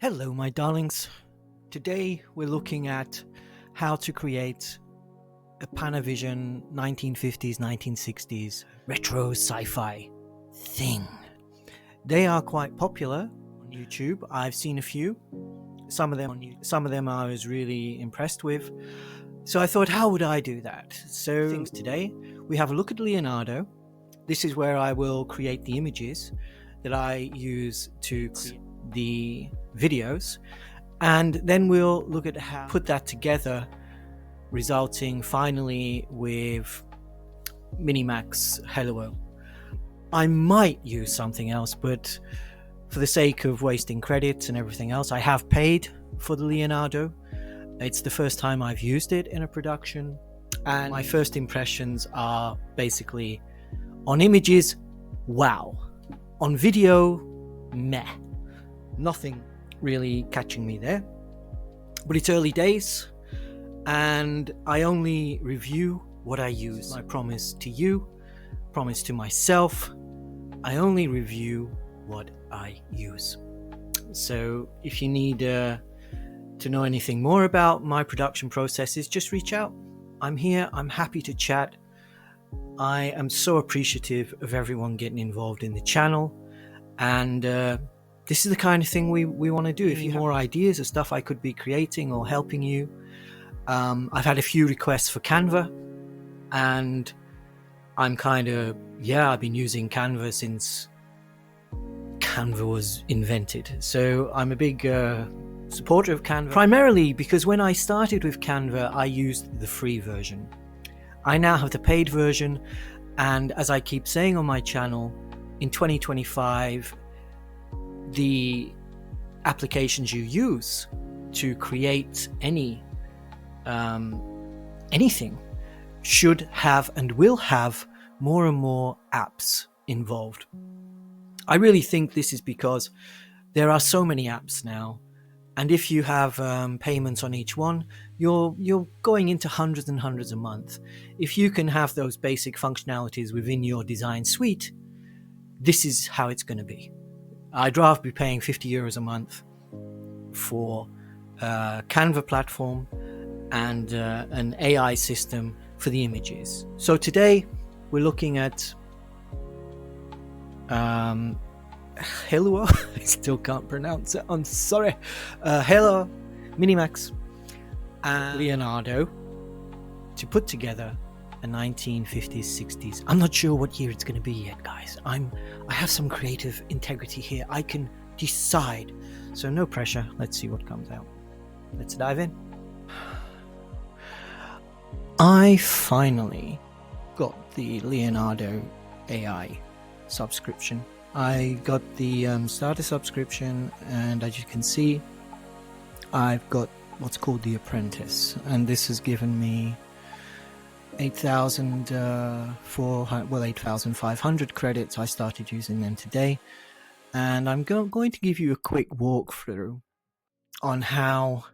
Hello, my darlings. Today we're looking at how to create a Panavision 1950s, 1960s retro sci-fi thing. They are quite popular on YouTube. I've seen a few. Some of them I was really impressed with. So I thought, how would I do that? So things today, we have a look at Leonardo. This is where I will create the images that I use to create the videos, and then we'll look at how to put that together, resulting finally with Minimax Hailuo. I might use something else, but for the sake of wasting credits and everything else, I have paid for the Leonardo. It's the first time I've used it in a production, and my first impressions are basically on images, wow. On video, meh. Nothing really catching me there. But it's early days, and I only review what I use. I promise to you, promise to myself, I only review what I use. So if you need to know anything more about my production processes, just reach out. I'm here, I'm happy to chat. I am so appreciative of everyone getting involved in the channel, and this is the kind of thing we want to do. If you have more ideas of stuff I could be creating or helping you, I've had a few requests for Canva, and I'm I've been using Canva since Canva was invented. So I'm a big supporter of Canva, primarily because when I started with Canva, I used the free version. I now have the paid version, and as I keep saying on my channel, in 2025, the applications you use to create anything should have and will have more and more apps involved. I really think this is because there are so many apps now, and if you have payments on each one, you're going into hundreds and hundreds a month. If you can have those basic functionalities within your design suite, this is how it's going to be. I'd rather be paying €50 a month for a Canva platform and an AI system for the images. So today we're looking at Hailuo. I still can't pronounce it. I'm sorry. Hailuo, Minimax, and Leonardo to put together a 1950s, 60s. I'm not sure what year it's going to be yet, guys. I have some creative integrity here. I can decide. So no pressure. Let's see what comes out. Let's dive in. I finally got the Leonardo AI subscription. I got the starter subscription, and as you can see, I've got what's called the Apprentice, and this has given me 8,500 credits. I started using them today, and I'm going to give you a quick walkthrough on how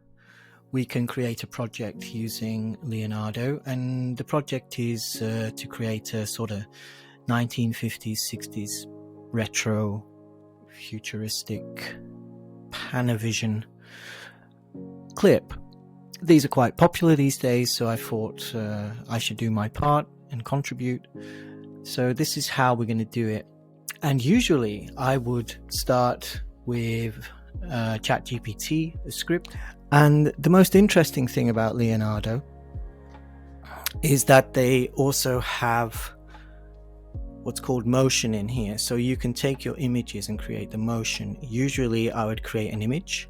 we can create a project using Leonardo. And the project is to create a sort of 1950s, 60s retro futuristic Panavision clip. These are quite popular these days, so I thought I should do my part and contribute. So this is how we're going to do it. And usually I would start with ChatGPT, a script. And the most interesting thing about Leonardo is that they also have what's called motion in here. So you can take your images and create the motion. Usually I would create an image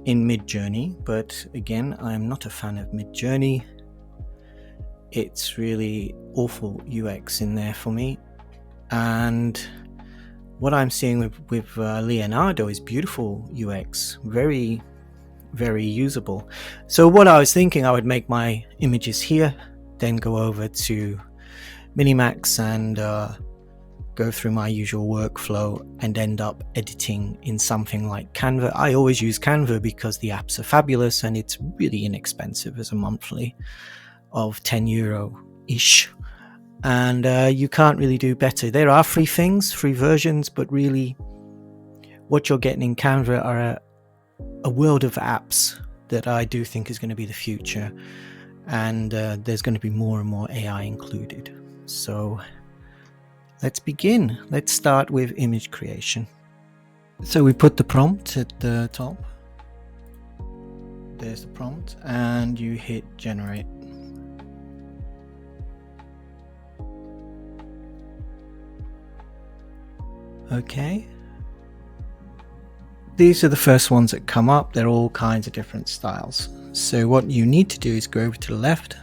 in Midjourney, but again, I'm not a fan of Midjourney. It's really awful UX in there for me, and what I'm seeing with Leonardo is beautiful UX, very, very usable. So what I was thinking, I would make my images here, then go over to Minimax and go through my usual workflow and end up editing in something like Canva. I always use Canva because the apps are fabulous and it's really inexpensive as a monthly of €10-ish. And you can't really do better. There are free things, free versions, but really what you're getting in Canva are a world of apps that I do think is going to be the future, and there's going to be more and more AI included. So let's begin. Let's start with image creation. So we put the prompt at the top. There's the prompt, and you hit generate. Okay. These are the first ones that come up. They're all kinds of different styles. So what you need to do is go over to the left.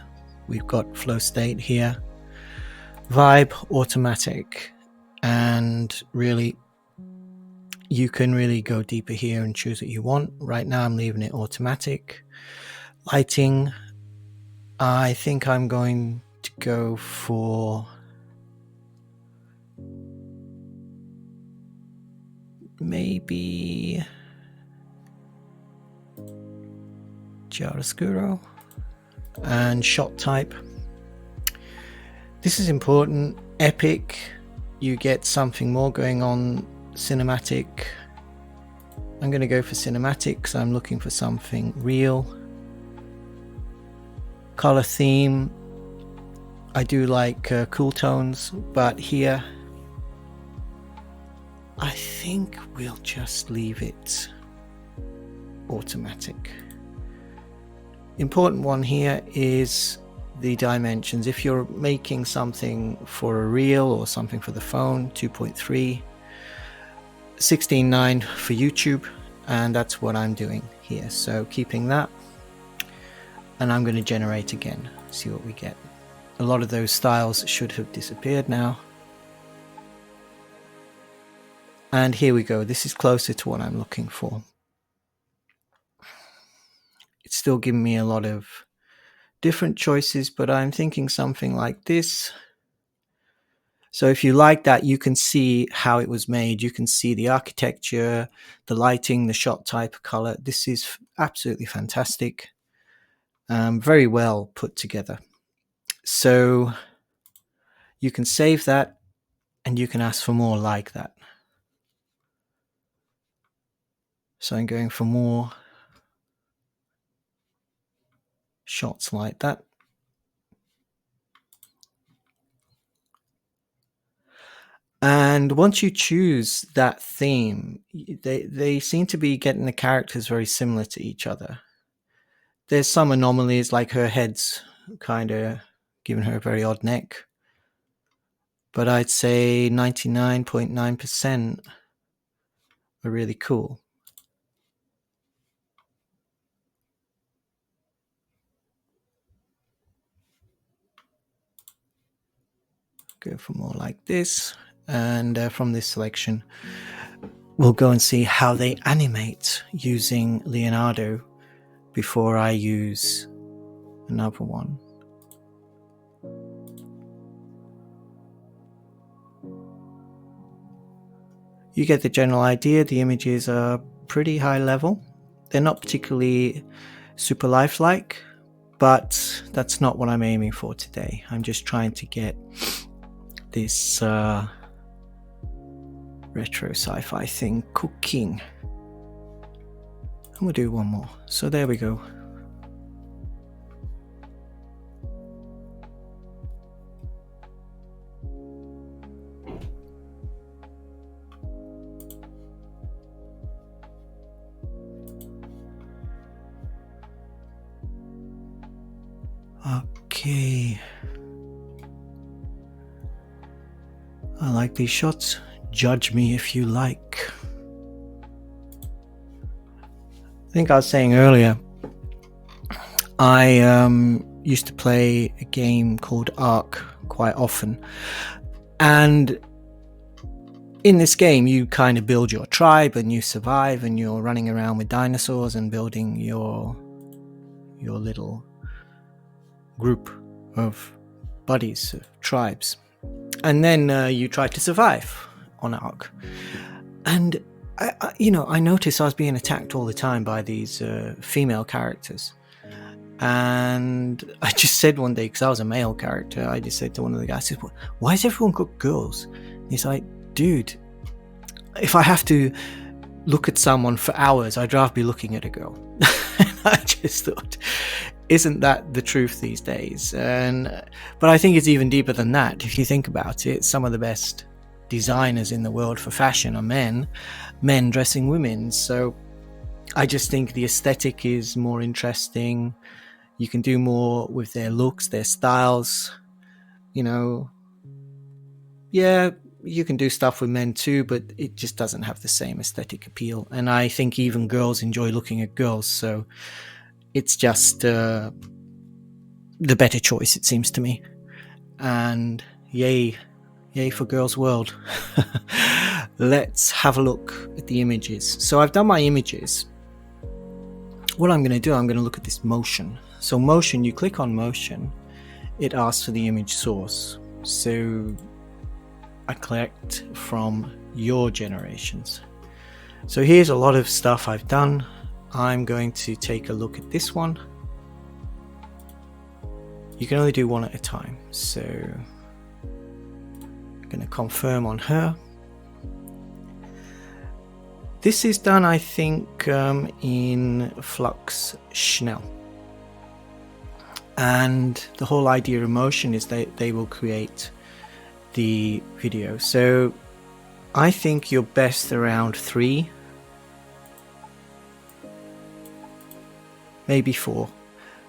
We've got flow state here, vibe, automatic, and really you can really go deeper here and choose what you want. Right now I'm leaving it automatic. Lighting, I think I'm going to go for maybe chiaroscuro. And shot type, this is important. Epic, you get something more going on. Cinematic, I'm going to go for cinematic because I'm looking for something real. Color theme, I do like cool tones, but here I think we'll just leave it automatic. Important one here is the dimensions. If you're making something for a reel or something for the phone, 2.3, 16:9 for YouTube, and that's what I'm doing here. So keeping that, and I'm going to generate again, see what we get. A lot of those styles should have disappeared now. And here we go. This is closer to what I'm looking for. It's still giving me a lot of different choices, but I'm thinking something like this. So if you like that, you can see how it was made. You can see the architecture, the lighting, the shot type, color. This is absolutely fantastic. Very well put together. So you can save that and you can ask for more like that. So I'm going for more shots like that. And once you choose that theme, they seem to be getting the characters very similar to each other. There's some anomalies, like her head's kind of giving her a very odd neck. But I'd say 99.9% are really cool. Go for more like this. And from this selection, we'll go and see how they animate using Leonardo before I use another one. You get the general idea. The images are pretty high level. They're not particularly super lifelike, but that's not what I'm aiming for today. I'm just trying to get this retro sci-fi thing cooking. And we'll do one more. So there we go. Okay. I like these shots. Judge me if you like. I think I was saying earlier, I used to play a game called Ark quite often. And in this game, you kind of build your tribe and you survive, and you're running around with dinosaurs and building your little group of buddies, tribes. And then you try to survive on Ark. And I noticed I was being attacked all the time by these female characters. And I just said one day, because I was a male character, I just said to one of the guys, I said, "Why has everyone got girls?" And he's like, "Dude, if I have to look at someone for hours, I'd rather be looking at a girl. I just thought, isn't that the truth these days? But I think it's even deeper than that. If you think about it, some of the best designers in the world for fashion are men dressing women. So I just think the aesthetic is more interesting. You can do more with their looks, their styles. You know, yeah, you can do stuff with men too, but it just doesn't have the same aesthetic appeal. And I think even girls enjoy looking at girls. So it's just the better choice, it seems to me. And yay for Girls World. Let's have a look at the images. So I've done my images. What I'm going to do, I'm going to look at this motion. So motion, you click on motion, it asks for the image source. So I collect from your generations. So here's a lot of stuff I've done. I'm going to take a look at this one. You can only do one at a time. So I'm going to confirm on her. This is done, I think, in Flux Schnell. And the whole idea of motion is that they will create the video. So I think you're best around 3, maybe 4,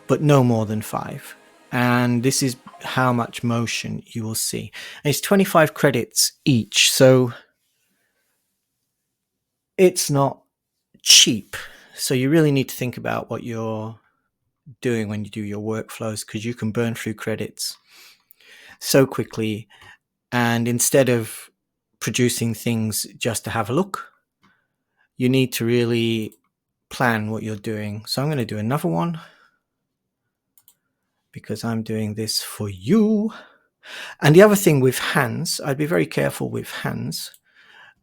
but no more than 5. And this is how much motion you will see. And it's 25 credits each, so it's not cheap. So you really need to think about what you're doing when you do your workflows, because you can burn through credits so quickly. And instead of producing things just to have a look, you need to really plan what you're doing. So I'm going to do another one because I'm doing this for you. And the other thing with hands, I'd be very careful with hands,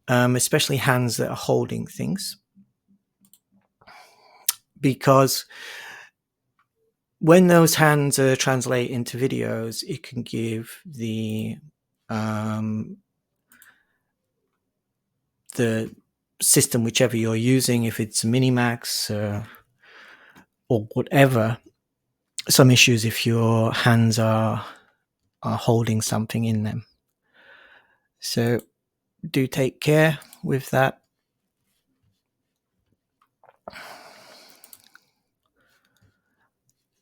especially hands that are holding things, because when those hands translate into videos, it can give the system, whichever you're using, if it's Minimax or whatever, some issues if your hands are holding something in them. So do take care with that.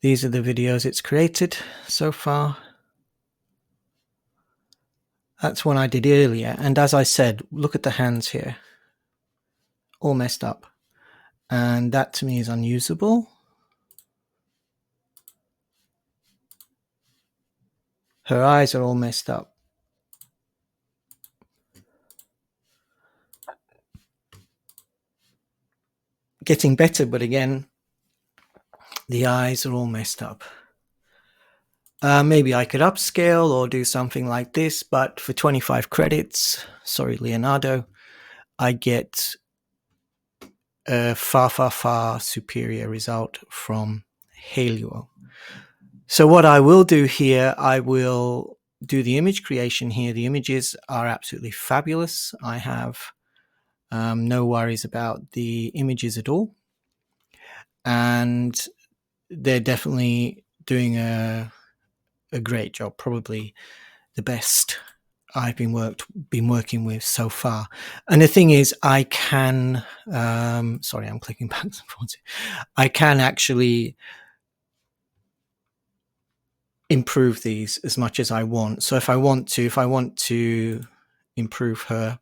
These are the videos it's created so far. That's one I did earlier. And as I said, look at the hands here. All messed up. And that to me is unusable. Her eyes are all messed up. Getting better, but again, the eyes are all messed up. Maybe I could upscale or do something like this, but for 25 credits, sorry, Leonardo, I get a far superior result from Hailuo. So what I will do here, I will do the image creation here. The images are absolutely fabulous. I have no worries about the images at all. And they're definitely doing a great job, probably the best I've been working with so far. And the thing is, I can, sorry, I'm clicking backwards and forwards. I can actually improve these as much as I want. So if I want to improve her,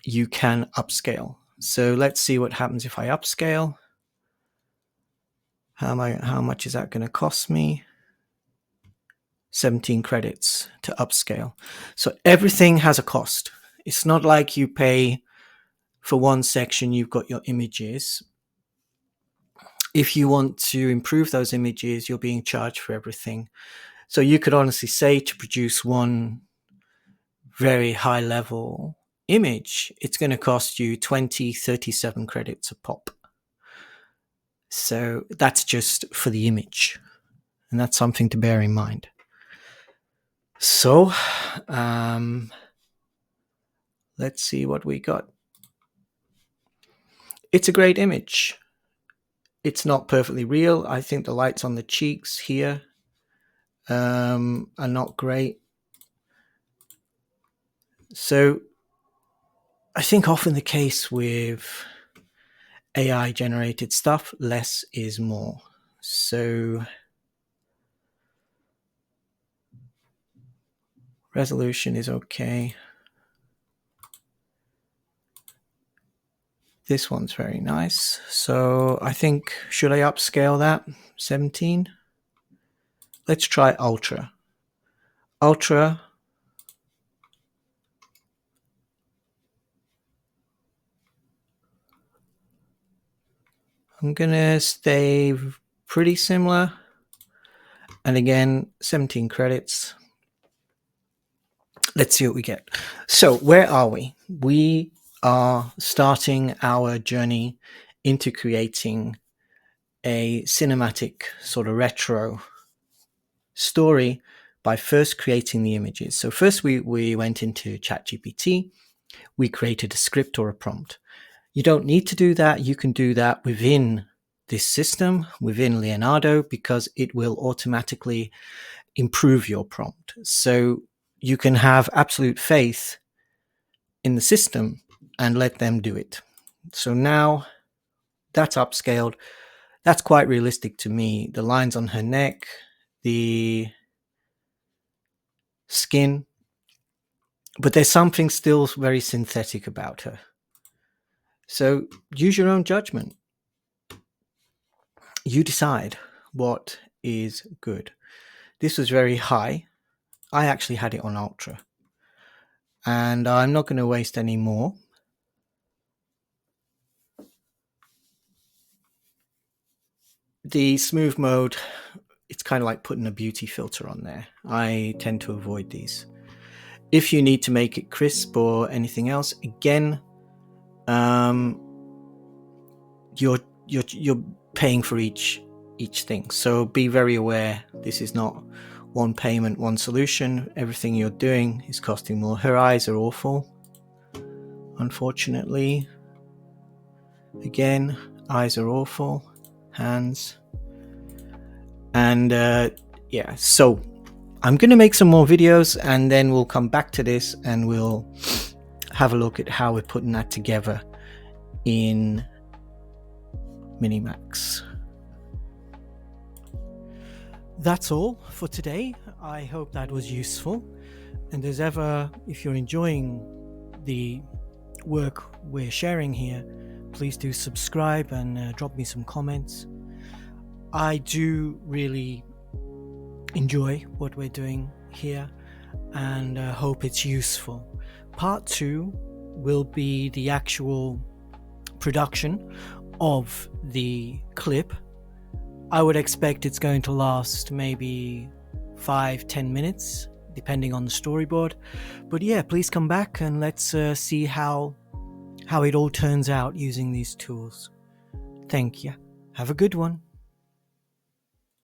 you can upscale. So let's see what happens if I upscale. How much is that going to cost me? 17 credits to upscale. So everything has a cost. It's not like you pay for one section, you've got your images. If you want to improve those images, you're being charged for everything. So you could honestly say, to produce one very high level image, it's going to cost you 37 credits a pop. So that's just for the image. And that's something to bear in mind. So let's see what we got. It's a great image. It's not perfectly real. I think the lights on the cheeks here are not great. So I think often the case with AI generated stuff, less is more. So resolution is okay. This one's very nice. So I think, should I upscale that? 17? Let's try Ultra. Ultra. I'm going to stay pretty similar. And again, 17 credits. Let's see what we get. So where are we? We are starting our journey into creating a cinematic sort of retro story by first creating the images. So first we went into ChatGPT. We created a script or a prompt. You don't need to do that. You can do that within this system, within Leonardo, because it will automatically improve your prompt. So you can have absolute faith in the system and let them do it. So now that's upscaled. That's quite realistic to me. The lines on her neck, the skin, but there's something still very synthetic about her. So use your own judgment. You decide what is good. This was very high. I actually had it on Ultra. And I'm not going to waste any more. The smooth mode, it's kind of like putting a beauty filter on there. I tend to avoid these. If you need to make it crisp or anything else, again, you're paying for each thing. So be very aware. This is not one payment, one solution. Everything you're doing is costing more. Her eyes are awful, unfortunately. Again, eyes are awful. Hands. And yeah, so I'm going to make some more videos and then we'll come back to this and we'll have a look at how we're putting that together in Minimax. That's all for today. I hope that was useful. And as ever, if you're enjoying the work we're sharing here, please do subscribe and drop me some comments. I do really enjoy what we're doing here and hope it's useful. Part 2 will be the actual production of the clip. I would expect it's going to last maybe 5-10 minutes depending on the storyboard, but yeah, please come back and let's see how it all turns out using these tools. Thank you. Have a good one.